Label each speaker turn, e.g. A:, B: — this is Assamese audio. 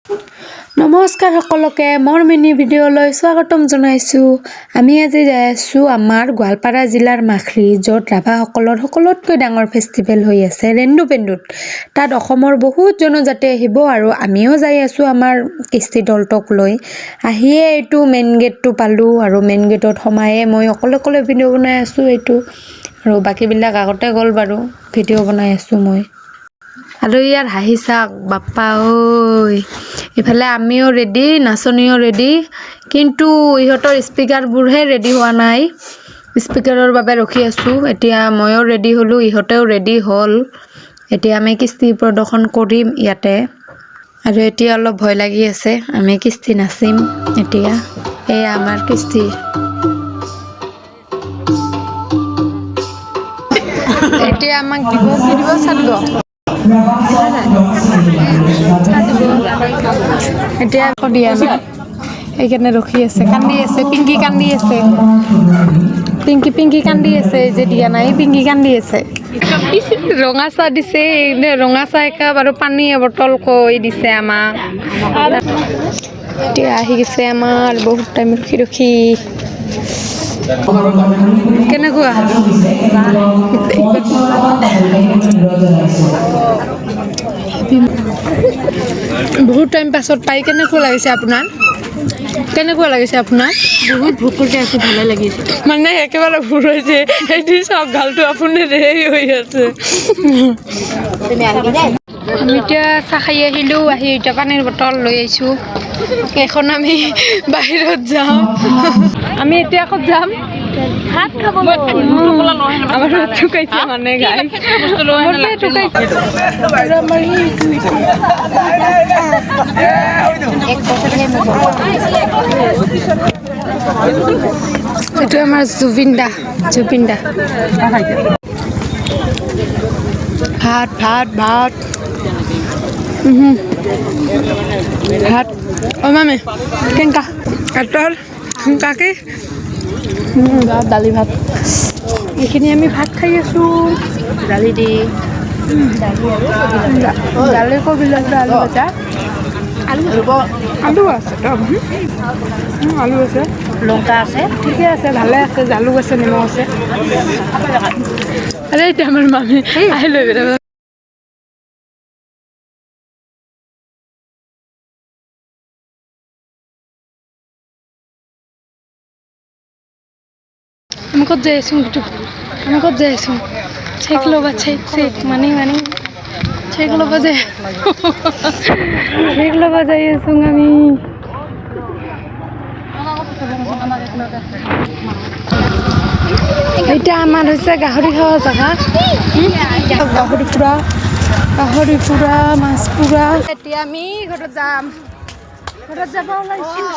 A: নমস্কাৰ সকলোকে মোৰ মিনি ভিডিঅ'লৈ স্বাগতম জনাইছোঁ। আমি আজি যাই আছোঁ আমাৰ গোৱালপাৰা জিলাৰ মাখৰি, য'ত ৰাভাসকলৰ সকলোতকৈ ডাঙৰ ফেষ্টিভেল হৈ আছে ৰেন্দুপেন্দুত। তাত অসমৰ বহুত জনজাতি আহিব আৰু আমিও যাই আছোঁ আমাৰ কৃষ্টি দলটোক লৈ। আহিয়ে এইটো মেইন গেটটো পালোঁ আৰু মেইন গেটত সোমায়ে মই অকলে ভিডিঅ' বনাই আছোঁ এইটো, আৰু বাকীবিলাক আগতে গ'ল বাৰু, ভিডিঅ' বনাই আছোঁ মই। আৰু ইয়াৰ হাঁহি চাওক বাপ্পা ঐ। ইফালে আমিও ৰেডি, নাচনীও ৰেডি, কিন্তু ইহঁতৰ স্পিকাৰবোৰহে ৰেডি হোৱা নাই। স্পিকাৰৰ বাবে ৰখি আছোঁ। এতিয়া ময়ো ৰেডি হ'লোঁ, ইহঁতেও ৰেডি হ'ল। এতিয়া আমি কৃষ্টি প্ৰদৰ্শন কৰিম ইয়াতে। আৰু এতিয়া অলপ ভয় লাগি আছে, আমি কৃষ্টি নাচিম এতিয়া। এয়া আমাৰ কৃষ্টি। এতিয়া আমাক দিব কি দিব, চাদ এতিয়া আকৌ দিয়া নাই, সেইকাৰণে ৰখি আছে, কান্দি আছে, পিংকি কান্দি আছে, পিংকি কান্দি আছে যে দিয়া নাই, পিংকি কান্দি আছে। ৰঙা চাহ দিছে, ৰঙা চাহ একাপ আৰু পানী বটল কৈ দিছে আমাক। এতিয়া আহি গৈছে আমাৰ বহুত টাইম ৰখি কেনেকুৱা বহুত টাইম পাছত পাই কেনেকুৱা লাগিছে আপোনাৰ? বহুত ভোক কৰিছে আছে, ভালে লাগিছে। মানে একেবাৰে ভোক হৈছে, সেইটো চব গালটো আপুনি ৰেহাই হৈ আছে। আমি এতিয়া চাহ খাই আহিলোঁ, আহি এতিয়া পানীৰ বটল লৈ আহিছোঁ। এখন আমি বাহিৰত যাম, আমি এতিয়া ক'ত যাম? ভাত খাবলৈ। আমাৰ ঠুকাইছে মানে গাই এইটো আমাৰ জুবিন দা। ভাত ভাত ভাত ভাত অ' মামে কেনেকা এটৰ কাকি দালি ভাত, এইখিনি আমি ভাত খাই আছোঁ। দালি দি দালি কবিলা আলু ভাজা, আলু আছে, আলু আছে, লংকা আছে, ঠিকে আছে, ভালে আছে, জালুক আছে, নিমখ আছে। আৰে এতিয়া আমাৰ মামী আহিলৈ আমি ক'ত যাই আছোঁ? চেক ল'বা, চেক মানি চেক ল'বা যাই আছোঁ আমি। এতিয়া আমাৰ হৈছে গাহৰি খোৱা জেগা, গাহৰি পুৰা, মাছ পুৰা। এতিয়া আমি ঘৰত যাব ওলাইছোঁ।